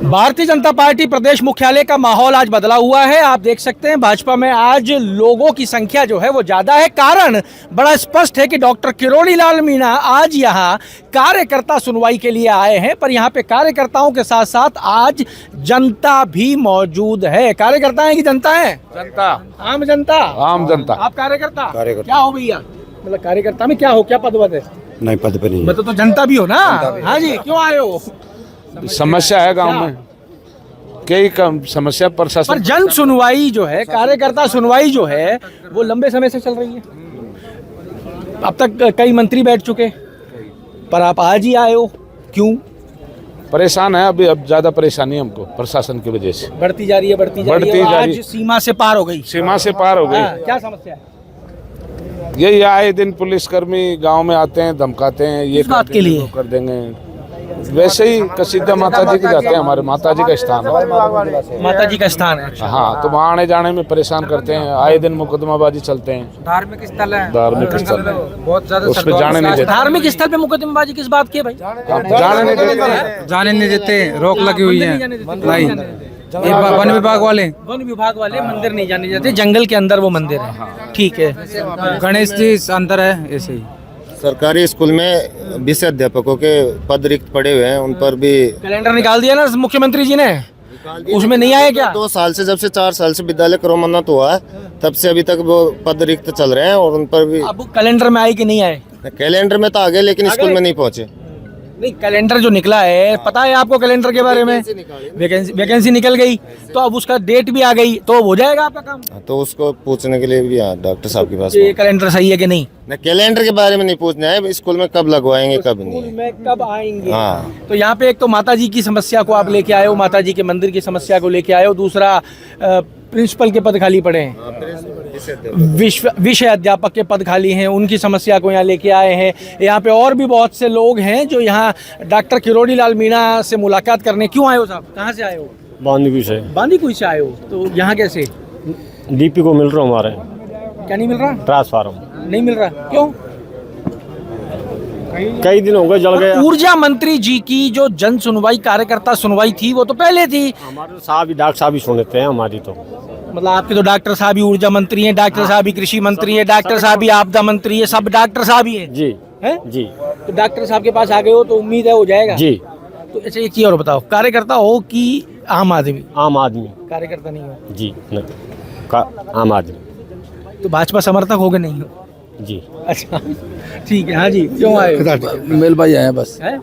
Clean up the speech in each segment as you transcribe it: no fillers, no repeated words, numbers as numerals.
Bharatiya Janata party प्रदेश मुख्यालय का माहौल आज बदला हुआ है। आप देख सकते हैं भाजपा में आज लोगों की संख्या जो है वो ज़्यादा है। कारण बड़ा स्पष्ट है कि डॉक्टर किरोड़ी लाल मीणा आज यहाँ कार्यकर्ता सुनवाई के लिए आए हैं, पर यहाँ पे कार्यकर्ताओं के साथ साथ आज जनता भी मौजूद है। कार्यकर्ता है कि जनता है? जनता, आम जनता। आम जनता। आप कार्यकर्ता क्या हो भैया? मतलब कार्यकर्ता में क्या हो, क्या पद है? नहीं, पद पे नहीं। मतलब तो जनता भी हो ना। हाँ जी, क्यों आए हो? समस्या है गांव में, कई कम समस्या प्रशासन। पर जन सुनवाई जो है, कार्यकर्ता सुनवाई जो है वो लंबे समय से चल रही है। अब तक कई मंत्री बैठ चुके, पर आप आज ही आए हो, क्यों? परेशान है अभी, अब ज्यादा परेशानी है हमको प्रशासन की वजह से। बढ़ती जा रही है आज सीमा से पार हो गई। सीमा से पार हो गई। क्या समस्या है? यही आए दिन पुलिसकर्मी गांव में आते हैं, धमकाते हैं, ये बात के लिए कर देंगे। वैसे ही कसीदा माता जी के जाते हैं, हमारे माता जी का स्थान है। माता जी का स्थान है। हाँ, तो वहाँ आने जाने में परेशान करते हैं। आए दिन मुकदमाबाजी चलते हैं। धार्मिक स्थल है, धार्मिक स्थल बहुत ज्यादा उस पर जाने नहीं देते। धार्मिक स्थल पे मुकदमाबाजी किस बात की है भाई? जाने नहीं देते, जाने नहीं देते, रोक लगी हुई है। नहीं, ये वन विभाग वाले मंदिर नहीं जाने देते। जंगल के अंदर वो मंदिर है, ठीक है। गणेश जी अंदर है। ऐसे ही सरकारी स्कूल में 20 अध्यापकों के पद रिक्त पड़े हुए हैं, उन पर भी कैलेंडर निकाल दिया ना मुख्यमंत्री जी ने, उसमें नहीं आए क्या? 2 साल से, जब से 4 साल से विद्यालय क्रमोन्नत हुआ है, तब से अभी तक वो पद रिक्त चल रहे हैं और उन पर भी। अब कैलेंडर में आए कि नहीं आए? कैलेंडर में तो आ गए, लेकिन स्कूल में नहीं पहुंचे। नहीं, कैलेंडर जो निकला है, पता है आपको कैलेंडर के बारे में? वैकेंसी निकल गई, तो अब उसका डेट भी आ गई, तो हो जाएगा आपका काम। तो उसको पूछने के लिए भी डॉक्टर साहब के पास। ये कैलेंडर सही है कि नहीं? कैलेंडर के बारे में नहीं पूछना है, स्कूल में कब लगवाएंगे कब नहीं, में कब आएंगे। हाँ। तो यहाँ पे एक तो माता जी की समस्या को आप लेके आए हो, माता जी के मंदिर की समस्या को लेके आए हो। दूसरा प्रिंसिपल के पद खाली पड़े हैं, विषय अध्यापक के पद खाली हैं, उनकी समस्या को यहाँ लेके आए हैं। यहाँ पे और भी बहुत से लोग हैं जो यहाँ डॉक्टर किरोड़ी लाल मीणा से मुलाकात करने क्यों आए हो साहब? कहाँ से आए हो? बांदीकुई से। बांदीकुई से आए हो, तो यहाँ कैसे? डीपी को मिल रहा हमारे। क्या नहीं मिल रहा? ट्रांसफार्मर नहीं मिल रहा, क्यों? कई दिन हो गए, जल गया। ऊर्जा मंत्री जी की जो जन सुनवाई, कार्यकर्ता सुनवाई थी, वो तो पहले थी। हमारे साहब ही, डॉक्टर साहब ही सुनते हैं हमारी। तो मतलब आपके तो डॉक्टर साहब ही ऊर्जा मंत्री हैं, डॉक्टर साहब ही कृषि मंत्री हैं, डॉक्टर साहब ही आपदा मंत्री है, सब डॉक्टर साहब ही हैं। जी हैं? जी। तो डॉक्टर साहब के पास आ गए हो तो उम्मीद है हो जाएगा जी। तो अच्छा एक चीज और बताओ, कार्यकर्ता हो कि आम आदमी? आम आदमी। कार्यकर्ता नहीं हो? जी नहीं, आम आदमी। तो भाजपा समर्थक हो गए नहीं हो? जी। अच्छा ठीक है। हाँ जी, क्यों आए हो? मेल भाई आए बस, हैं?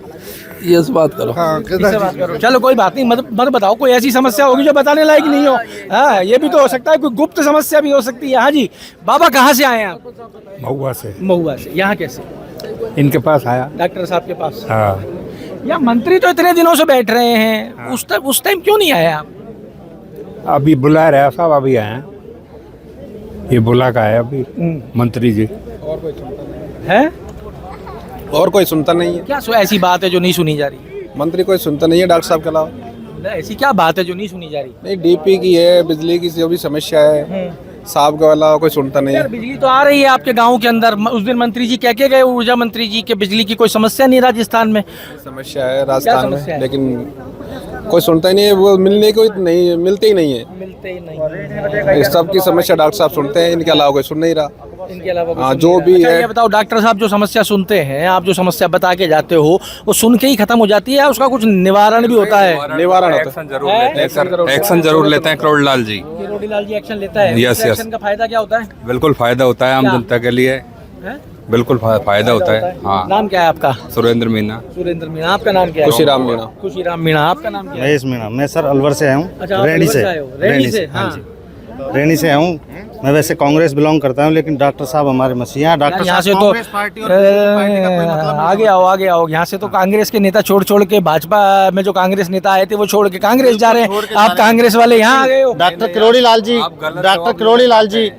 ये से बात करो। इससे बात करो। चलो कोई बात नहीं, मत बताओ। कोई ऐसी समस्या होगी जो बताने लायक नहीं हो। हाँ, ये भी तो हो सकता है, कोई गुप्त समस्या भी हो सकती है। हाँ जी, बाबा कहाँ से आए हैं आप? महुआ से। महुआ से। यहाँ कैसे? इनके पास आया। डॉक्टर साहब के पास? हाँ। या मंत्री तो इतने दिनों से बैठ रहे हैं, हाँ। उस टाइम क्यों नहीं आए आप? अभी बुला रहे साहब, अभी आए हैं। ये बुला का है अभी मंत्री जी। और कोई सुनता है? और कोई सुनता नहीं है। क्या ऐसी बात है जो नहीं सुनी जा रही? मंत्री कोई सुनता नहीं है डॉक्टर साहब के अलावा। ऐसी क्या बात है जो नहीं सुनी जा रही? नहीं, डीपी की है, बिजली की जो भी समस्या है, साहब के अलावा कोई सुनता नहीं है। बिजली तो आ रही है आपके गांव के अंदर। उस दिन मंत्री जी कह के गए, ऊर्जा मंत्री जी, के बिजली की कोई समस्या नहीं राजस्थान में। समस्या है राजस्थान में, लेकिन कोई सुनता ही नहीं है। वो मिलने को नहीं, मिलते ही नहीं है। मिलते ही नहीं। सबकी समस्या डॉक्टर साहब सुनते हैं, इनके अलावा कोई सुन नहीं रहा। इनके अलावा हाँ, जो भी है। ये बताओ, डॉक्टर साहब जो समस्या सुनते हैं, आप जो समस्या बता के जाते हो, वो सुन के ही खत्म हो जाती है? उसका कुछ निवारण भी होता है? निवारण होता है, एक्शन जरूर लेते हैं किरोड़ी लाल जी। किरोड़ी लाल जी एक्शन लेता है? यस। एक्शन का फायदा क्या होता है? बिल्कुल फायदा होता है आम जनता के लिए। बिल्कुल फायदा होता है। हाँ। नाम क्या है आपका? सुरेंद्र मीणा। सुरेंद्र मीणा। आपका नाम क्या है? खुशीराम मीणा। खुशीराम मीणा। आपका नाम क्या है? महेश मीणा। मैं सर अलवर से आया हूँ। अच्छा, रेणी से? रेणी से, हाँ जी, रेणी से हूँ। मैं वैसे कांग्रेस बिलोंग करता हूँ, लेकिन डॉक्टर साहब हमारे मसीहा। डॉक्टर यहाँ से तो आगे आओ। यहाँ से तो कांग्रेस के नेता छोड़ के भाजपा में जो कांग्रेस नेता आए थे वो छोड़ के कांग्रेस जा रहे हैं। आप कांग्रेस वाले यहाँ आ गए हो। डॉक्टर किरोड़ी लाल जी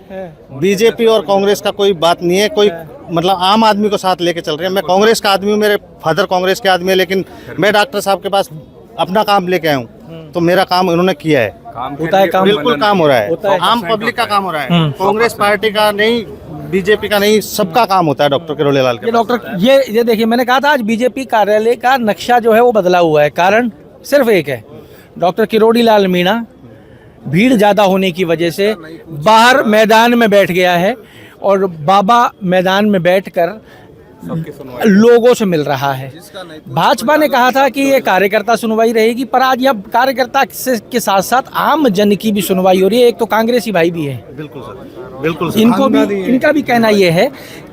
बीजेपी और कांग्रेस का कोई बात नहीं है। कोई मतलब आम आदमी को साथ लेके चल रहे हैं। मैं कांग्रेस का आदमी हूँ, मेरे फादर कांग्रेस के आदमी है, लेकिन मैं डॉक्टर साहब के पास अपना काम लेके आया हूँ। तो मेरा काम उन्होंने किया है। होता है काम? बिल्कुल काम हो रहा है। आम पब्लिक का काम हो रहा है, कांग्रेस पार्टी का नहीं, बीजेपी का नहीं, सबका काम होता है डॉक्टर किरोड़ी लाल के। ये डॉक्टर ये देखिए, मैंने कहा था आज बीजेपी कार्यालय का नक्शा जो है वो बदला हुआ है। कारण सिर्फ एक है, डॉक्टर किरोड़ी लाल मीणा भीड़ ज़्यादा होने की वजह से बाहर मैदान में बैठ गया है और बाबा मैदान में बैठकर लोगों से मिल रहा है। भाजपा ने कहा था कि ये कार्यकर्ता सुनवाई रहेगी, पर आज यह कार्यकर्ता के साथ साथ आम जन की भी सुनवाई हो रही है। एक तो कांग्रेसी भाई भी है, बिल्कुल सर, बिल्कुल सर। इनका भी कहना ये है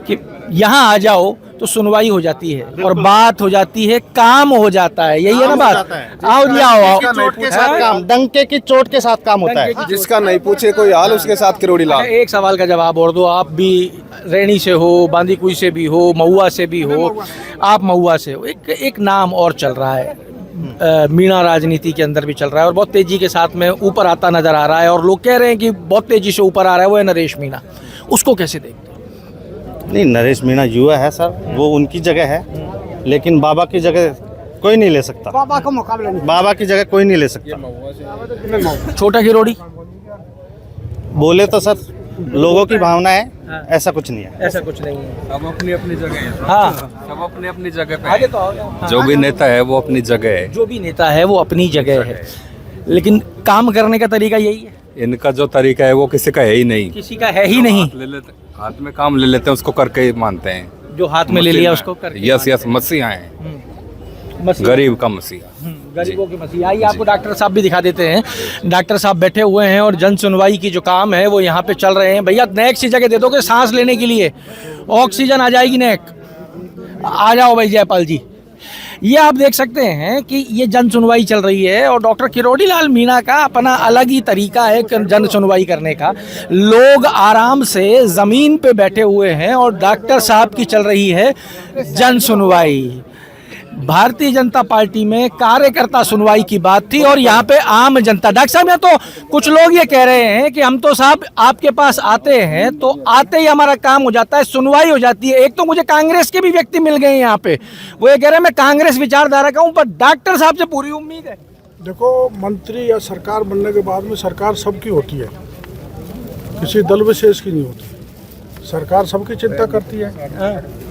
कि यहाँ आ जाओ तो सुनवाई हो जाती है और बात हो जाती है, काम हो जाता है। यही है ना बात। आओ जी आओ, चोट के साथ काम, डंके की चोट के साथ काम होता है। जिसका नहीं पूछे कोई हाल उसके साथ किरोड़ी लाल। एक सवाल का जवाब और दो। आप भी रैनी से हो, बांदीकुई से भी हो, महुआ से भी हो, आप महुआ से हो। एक नाम और चल रहा है, मीणा राजनीति के अंदर भी चल रहा है और बहुत तेजी के साथ में ऊपर आता नजर आ रहा है और लोग कह रहे हैं कि बहुत तेजी से ऊपर आ रहा है, वो है नरेश मीणा। उसको कैसे देखते हैं? नहीं, नरेश मीणा युवा है सर, वो उनकी जगह है, लेकिन बाबा की जगह कोई नहीं ले सकता। बाबा का मुकाबला नहीं, बाबा की जगह कोई नहीं ले सकता। छोटा किरोड़ी बोले तो सर लोगों की भावना है, ऐसा कुछ नहीं है। ऐसा कुछ नहीं है, सब अपनी अपनी जगह है। हाँ, सब अपनी अपनी जगह पे आगे है। तो आओ ना। जो भी नेता है वो अपनी जगह है। जो भी नेता है वो अपनी जगह है, लेकिन काम करने का तरीका यही है। इनका जो तरीका है वो किसी का है ही नहीं। किसी का है ही नहीं। ले लेते, हाथ में काम ले लेते हैं, उसको करके मानते हैं। जो हाथ में ले लिया उसको करके। यस यस, मसीहा हैं, मसीहा। गरीब का मसीहा। गरीबों की मसीहा। आइए आपको डॉक्टर साहब भी दिखा देते हैं। डॉक्टर साहब बैठे हुए हैं और जन सुनवाई की जो काम है वो यहाँ पे चल रहे हैं। भैया नेक सी जगह दे दो कि सांस लेने के लिए ऑक्सीजन आ जाएगी। नेक आ जाओ भाई जयपाल जी। ये आप देख सकते हैं कि ये जन सुनवाई चल रही है और डॉक्टर किरोड़ी लाल मीणा का अपना अलग ही तरीका है जन सुनवाई करने का। लोग आराम से ज़मीन पे बैठे हुए हैं और डॉक्टर साहब की चल रही है जन सुनवाई। भारतीय जनता पार्टी में कार्यकर्ता सुनवाई की बात थी और यहाँ पे आम जनता। डॉक्टर साहब, यहाँ तो कुछ लोग ये कह रहे हैं कि हम तो साहब आपके पास आते हैं तो आते ही हमारा काम हो जाता है, सुनवाई हो जाती है। एक तो मुझे कांग्रेस के भी व्यक्ति मिल गए यहाँ पे, वो ये कह रहे हैं मैं कांग्रेस विचारधारा का हूँ, पर डॉक्टर साहब से पूरी उम्मीद है। देखो, मंत्री या सरकार बनने के बाद में सरकार सबकी होती है, किसी दल विशेष की नहीं होती। सरकार सबकी चिंता करती है।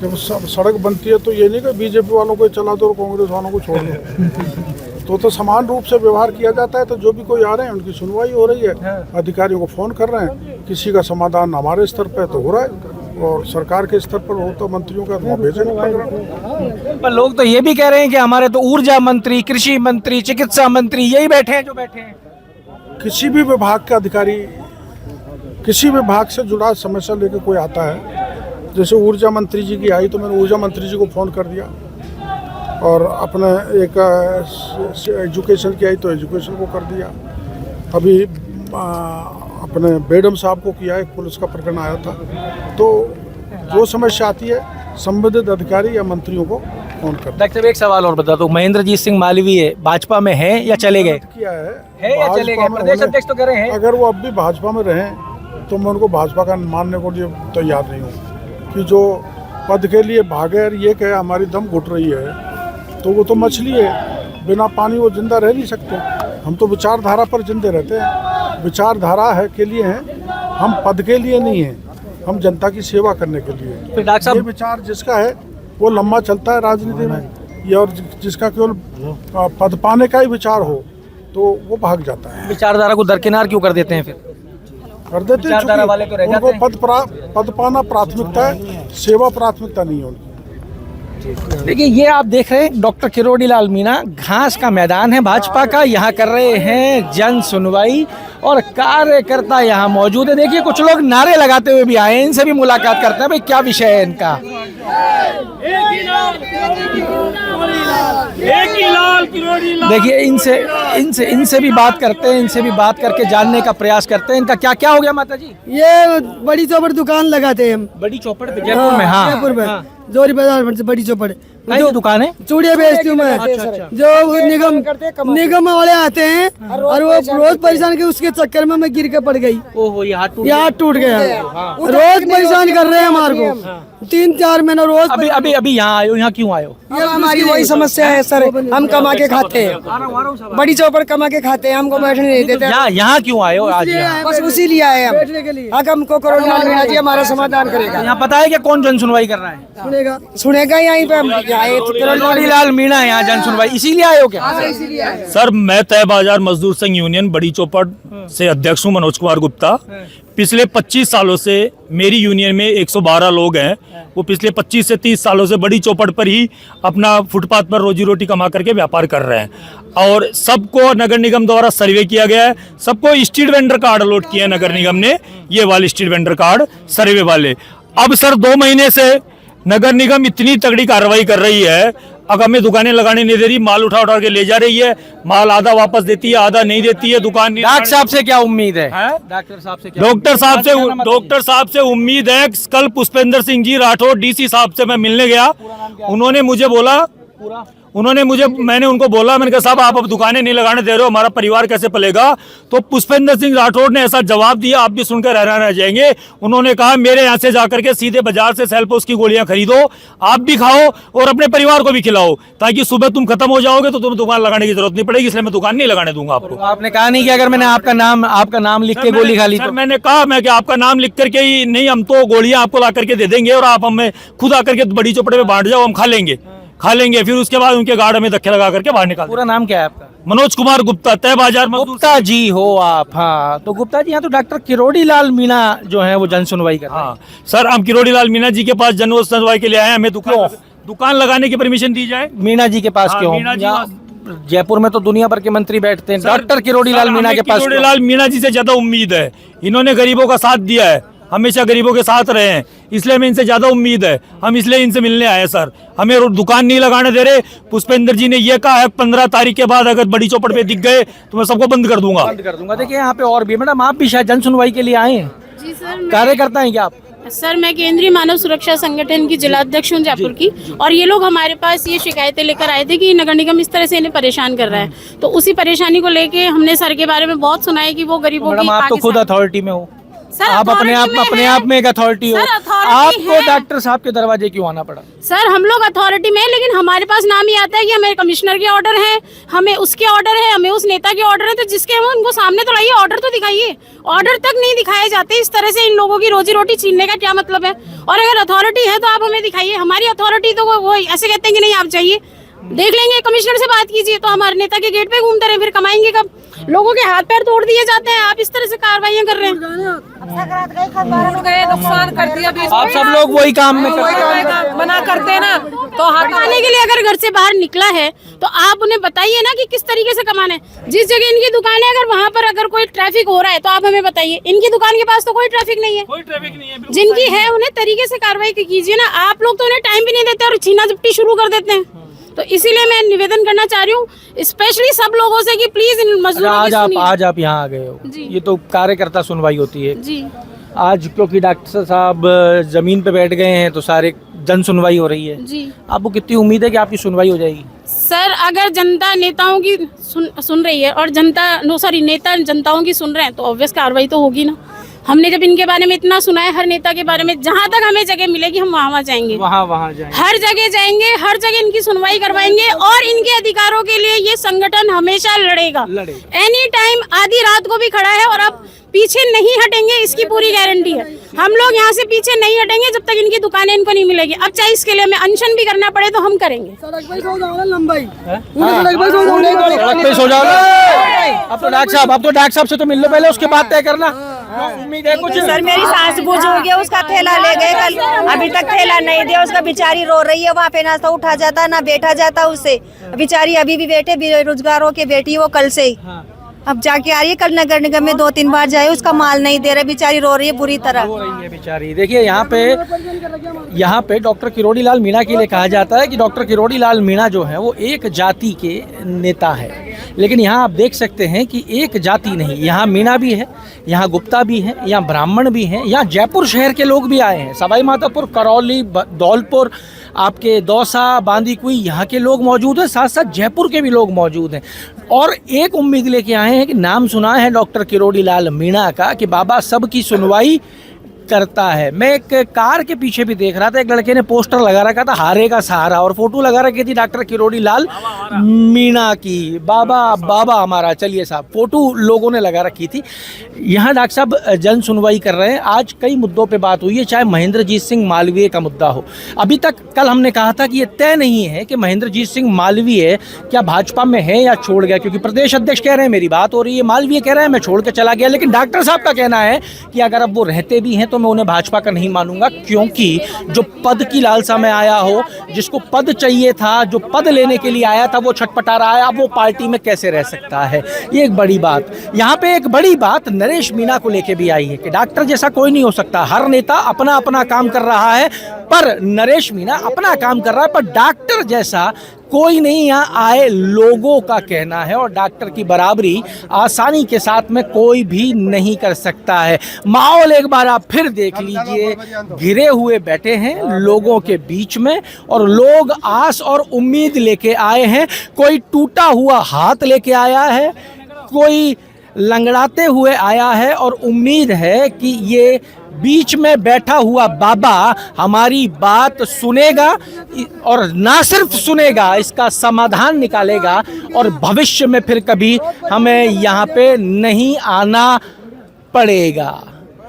जब सड़क बनती है तो ये नहीं कि बीजेपी वालों को चला दो और कांग्रेस वालों को छोड़ दो। तो समान रूप से व्यवहार किया जाता है। तो जो भी कोई आ रहे हैं उनकी सुनवाई हो रही है, अधिकारियों को फ़ोन कर रहे हैं। किसी का समाधान हमारे स्तर पर तो हो रहा है और सरकार के स्तर पर हो तो मंत्रियों का वहाँ भेजने पड़ रहा है। पर लोग तो ये भी कह रहे हैं कि हमारे तो ऊर्जा मंत्री, कृषि मंत्री, चिकित्सा मंत्री यही बैठे हैं जो बैठे हैं। किसी भी विभाग का अधिकारी, किसी विभाग से जुड़ा समस्या लेकर कोई आता है, जैसे ऊर्जा मंत्री जी की आई तो मैंने ऊर्जा मंत्री जी को फ़ोन कर दिया और अपने एक एजुकेशन की आई तो एजुकेशन को कर दिया। अभी अपने बेडम साहब को किया, एक पुलिस का प्रकरण आया था। तो जो समस्या आती है संबंधित अधिकारी या मंत्रियों को फोन कर। डॉक्टर साहब, एक सवाल और बता दो, महेंद्रजीत सिंह मालवीय भाजपा में है या चले गए? किया है या चले गए? प्रदेश अध्यक्ष तो कह रहे हैं। अगर वो अब भी भाजपा में रहें तो मैं उनको भाजपा का मानने को लिए तैयार नहीं हूँ कि जो पद के लिए भागे और ये कहे हमारी दम घुट रही है, तो वो तो मछली है, बिना पानी वो जिंदा रह नहीं सकते। हम तो विचारधारा पर जिंदे रहते हैं। विचारधारा है के लिए हैं, हम पद के लिए नहीं हैं, हम जनता की सेवा करने के लिए। फिर डॉक्टर साहब, ये विचार जिसका है वो लंबा चलता है राजनीति में, ये और जिसका केवल पद पाने का ही विचार हो तो वो भाग जाता है। विचारधारा को दरकिनार क्यों कर देते हैं? फिर कर देते हैं, विचारधारा वाले तो रह जाते हैं। उनको पद पाना प्राथमिकता है, सेवा प्राथमिकता नहीं है उनकी। देखिए, ये आप देख रहे हैं डॉक्टर किरोड़ी लाल मीणा, घास का मैदान है भाजपा का, यहाँ कर रहे हैं जन सुनवाई और कार्यकर्ता यहाँ मौजूद है। देखिए, कुछ लोग नारे लगाते हुए भी आए हैं, इनसे भी मुलाकात करते हैं। भाई क्या विषय है इनका? देखिए, इनसे भी बात करते हैं, इनसे भी बात करके जानने का प्रयास करते हैं। इनका क्या क्या हो गया माता जी? ये बड़ी चौपड़ दुकान लगाते हैं हम। बड़ी चौपड़ पे जयपुर में? हाँ, जयपुर में जोरी बाजार में बड़ी चौपड़ जो दुकान है, चूड़िया बेचती हूँ मैं। जो निगम वाले आते हैं और वो रोज परेशान के, उसके चक्कर में मैं गिर के पड़ गई। ओहो, ये हाथ टूट गया। रोज परेशान कर रहे हैं हमारे को, 3-4 महीना रोज। अभी अभी यहाँ आए हो, यहाँ क्यों आए हो? ये हमारी वही समस्या है सर, हम कमा के खाते हैं, बड़ी चौपड़ कमा के खाते हैं, हमको बैठने नहीं देते। यहाँ क्यों आए हो आज? यहाँ बस उसी लिए आए हम। अगर हमको करोड़ लाल मीणा जी हमारा समाधान करेगा। यहाँ पता है कि कौन जन सुनवाई कर रहा है? सुनेगा यहीं पे हम आए। किरोड़ी लाल मीणा यहाँ जन सुनवाई, इसीलिए आए हो क्या? सर मैं तय बाजार मजदूर संघ यूनियन बड़ी चौपड़ से अध्यक्ष हूँ, मनोज कुमार गुप्ता। पिछले 25 सालों से मेरी यूनियन में 112 लोग हैं, वो पिछले 25 से 30 सालों से बड़ी चौपड़ पर ही अपना फुटपाथ पर रोजी रोटी कमा करके व्यापार कर रहे हैं। और सबको नगर निगम द्वारा सर्वे किया गया है, सबको स्ट्रीट वेंडर कार्ड अलॉट किया है नगर निगम ने, ये वाले स्ट्रीट वेंडर कार्ड सर्वे वाले। अब सर 2 महीने से नगर निगम इतनी तगड़ी कार्रवाई कर रही है, अगर हमें दुकानें लगाने नहीं दे रही, माल उठा उठा के ले जा रही है, माल आधा वापस देती है, आधा नहीं देती है, दुकान नहीं। डॉक्टर साहब से क्या उम्मीद है? डॉक्टर साहब से क्या? डॉक्टर साहब से उम्मीद है। कल पुष्पेंद्र सिंह जी राठौर डीसी साहब से मैं मिलने गया, उन्होंने मुझे बोला, मैंने उनको बोला, मैंने कहा साहब आप अब दुकानें नहीं लगाने दे रहे हो, हमारा परिवार कैसे पलेगा? तो पुष्पेंद्र सिंह राठौर ने ऐसा जवाब दिया, आप भी सुनकर हैरान रह जाएंगे। उन्होंने कहा मेरे यहाँ से जाकर के सीधे बाजार से सेल्पोस की गोलियां खरीदो, आप भी खाओ और अपने परिवार को भी खिलाओ, ताकि सुबह तुम खत्म हो जाओगे तो तुम्हें दुकान लगाने की जरूरत नहीं पड़ेगी, इसलिए मैं दुकान नहीं लगाने दूंगा आपको। आपने कहा नहीं कि अगर मैंने आपका नाम लिख के गोली खा ली तो? मैंने कहा मैं कि आपका नाम लिख करके ही नहीं, हम तो गोलियां आपको ला करके दे देंगे और आप हमें खुद आकर के बड़ी चौपड़े में बांट जाओ, हम खा लेंगे। फिर उसके बाद उनके गार्ड में धक्के लगा करके बाहर निकाल। पूरा नाम क्या है आपका? मनोज कुमार गुप्ता, तय बाजार। गुप्ता जी हो आप? हाँ, तो गुप्ता जी यहाँ तो डॉक्टर किरोड़ी लाल मीणा जो है वो जन सुनवाई कर रहे हैं। हाँ सर, हम किरोड़ी लाल मीणा जी के पास जन सुनवाई के लिए आए हैं, हमें दुकान लगाने की परमिशन दी जाए। मीणा जी के पास क्यों? जयपुर में तो दुनिया भर के मंत्री बैठते हैं, डॉक्टर किरोड़ी लाल मीणा के पास? किरोड़ी लाल मीणा जी से ज्यादा उम्मीद है, इन्होंने गरीबों का साथ दिया है, हमेशा गरीबों के साथ रहे हैं, इसलिए हमें इनसे ज्यादा उम्मीद है, हम इसलिए इनसे मिलने आए सर। हमें दुकान नहीं लगाने दे रहे, पुष्पेंद्र जी ने ये कहा है 15 तारीख के बाद अगर बड़ी चौपड़ पे दिख गए तो मैं सबको बंद कर दूंगा। देखिए यहाँ पे और भी, मैडम आप भी शायद जन सुनवाई के लिए आए हैं? जी सर, कार्यकर्ता हैं क्या आप? सर मैं केंद्रीय मानव सुरक्षा संगठन की जिला अध्यक्ष हूँ जयपुर की, और ये लोग हमारे पास ये शिकायतें लेकर आए थे कि नगर निगम इस तरह से इन्हें परेशान कर रहा है, तो उसी परेशानी को लेके हमने सर के बारे में बहुत सुना है कि वो गरीबों की। आप तो खुद अथॉरिटी में हो, आप अपने आप में एक अथॉरिटी हो, आपको डॉक्टर साहब के दरवाजे क्यों आना पड़ा? सर हम लोग अथॉरिटी में, लेकिन हमारे पास नाम ही आता है कि हमें कमिश्नर के ऑर्डर है, हमें उसके ऑर्डर है, हमें उस नेता के ऑर्डर है, तो जिसके हम उनको सामने तो लाइए, ऑर्डर तो दिखाइए। ऑर्डर तक नहीं दिखाए जाते, इस तरह से इन लोगों की रोजी रोटी छीनने का क्या मतलब है? और अगर अथॉरिटी है तो आप हमें दिखाइए, हमारी अथॉरिटी तो वो ऐसे कहते हैं कि नहीं आप चाहिए, देख लेंगे, कमिश्नर से बात कीजिए, तो हमारे नेता के गेट पे घूमते रहे, फिर कमाएंगे कब? लोगों के हाथ पैर तोड़ दिए जाते हैं, आप इस तरह से कार्रवाइयां कर रहे हैं। नुकसान कर दिया, आप सब लोग वही काम में मना करते हैं ना, तो हटाने के लिए अगर घर से बाहर निकला है तो आप उन्हें बताइए ना कि किस तरीके से कमाना है। जिस जगह इनकी दुकान है, अगर वहाँ पर अगर कोई ट्रैफिक हो रहा है तो आप हमें बताइए। इनकी दुकान के पास तो कोई ट्रैफिक नहीं है, जिनकी है उन्हें तरीके से कार्रवाई कीजिए ना। आप लोग तो उन्हें टाइम भी नहीं देते और छीना झपटी शुरू कर देते हैं। तो इसीलिए मैं निवेदन करना चाह रही हूँ स्पेशली सब लोगों से कि प्लीज इन मजदूरों की सुनिए। आज आप यहाँ आ गए हो, ये तो कार्यकर्ता सुनवाई होती है जी। आज क्योंकि डॉक्टर साहब जमीन पे बैठ गए हैं तो सारे जन सुनवाई हो रही है जी। आपको कितनी उम्मीद है कि आपकी सुनवाई हो जाएगी? सर अगर जनता नेताओं की सुन रही है और नेता जनताओं की सुन रहे हैं तो ऑब्वियस कार्रवाई तो होगी ना। हमने जब इनके बारे में इतना सुना है, हर नेता के बारे में, जहाँ तक हमें जगह मिलेगी हम वहाँ जाएंगे, वहाँ जाएंगे, हर जगह जाएंगे, हर जगह इनकी सुनवाई करवाएंगे और इनके अधिकारों के लिए ये संगठन हमेशा लड़ेगा। एनी टाइम, आधी रात को भी खड़ा है और अब पीछे नहीं हटेंगे, इसकी पूरी गारंटी है। हम लोग यहाँ से पीछे नहीं हटेंगे जब तक इनकी दुकानें इनको नहीं मिलेगी। अब चाहे इसके लिए हमें अनशन भी करना पड़े तो हम करेंगे। सड़क पे सो जाओ। अब तो डॉक्टर साहब से तो मिल लो पहले, उसके बाद तय करना। उम्मीद है कुछ? सर मेरी सास बुजुर्ग है, उसका थैला ले गए कल, अभी तक थैला नहीं दिया, उसका बेचारी रो रही है, वहाँ पे ना तो उठा जाता ना बैठा जाता उससे, बेचारी अभी भी बैठे, बेरोजगारों की बेटी वो कल से ही। अब जाके आ रही है, कल नगर निगम में 2-3 बार जाए, उसका माल नहीं दे रहे, बेचारी रो रही है बुरी तरह। रो रही है बेचारी। देखिए यहाँ पे डॉक्टर किरोड़ी लाल मीणा के लिए कहा जाता है कि डॉक्टर किरोड़ी लाल मीणा जो है वो एक जाति के नेता है, लेकिन यहाँ आप देख सकते हैं कि एक जाति नहीं, यहाँ मीणा भी है, यहाँ गुप्ता भी है, यहाँ ब्राह्मण भी हैं, यहाँ जयपुर शहर के लोग भी आए हैं, सवाई माधोपुर, करौली, धौलपुर, आपके दौसा, बांदीकुई, यहाँ के लोग मौजूद हैं, साथ साथ जयपुर के भी लोग मौजूद हैं और एक उम्मीद लेके आए हैं कि नाम सुना है डॉक्टर किरोड़ी लाल मीणा का कि बाबा सबकी सुनवाई करता है। मैं एक कार के पीछे भी देख रहा था, एक लड़के ने पोस्टर लगा रखा था हारे का सहारा, और फोटो लगा रखी थी डॉक्टर किरोड़ी लाल मीणा की, बाबा बाबा हमारा। चलिए साहब, फोटो लोगों ने लगा रखी थी। यहाँ डॉक्टर साहब जन सुनवाई कर रहे हैं। आज कई मुद्दों पे बात हुई है, चाहे महेंद्रजीत सिंह मालवीय का मुद्दा हो। अभी तक कल हमने कहा था कि ये तय नहीं है कि महेंद्रजीत सिंह मालवीय क्या भाजपा में है या छोड़ गया, क्योंकि प्रदेश अध्यक्ष कह रहे हैं मेरी बात हो रही है, मालवीय कह रहे हैं मैं छोड़ के चला गया। लेकिन डॉक्टर साहब का कहना है कि अगर अब वो रहते भी हैं तो मैं उन्हें भाजपा का नहीं मानूंगा, क्योंकि जो पद की लालसा में आया हो, जिसको पद चाहिए था, जो पद लेने के लिए आया था, वो छटपटा रहा है, अब वो पार्टी में कैसे रह सकता है। ये एक बड़ी बात। यहाँ पे एक बड़ी बात नरेश मीणा को लेके भी आई है कि डॉक्टर जैसा कोई नहीं हो सकता। हर नेता अपना अपना काम कर रहा है, पर नरेश मीणा अपना काम कर रहा है, पर डॉक्टर जैसा कोई नहीं यहाँ आए, लोगों का कहना है। और डॉक्टर की बराबरी आसानी के साथ में कोई भी नहीं कर सकता है। माहौल एक बार आप फिर देख लीजिए, घिरे हुए बैठे हैं लोगों के बीच में, और लोग आस और उम्मीद लेके आए हैं। कोई टूटा हुआ हाथ लेके आया है, कोई लंगड़ाते हुए आया है, और उम्मीद है कि ये बीच में बैठा हुआ बाबा हमारी बात सुनेगा, और ना सिर्फ सुनेगा, इसका समाधान निकालेगा, और भविष्य में फिर कभी हमें यहाँ पे नहीं आना पड़ेगा।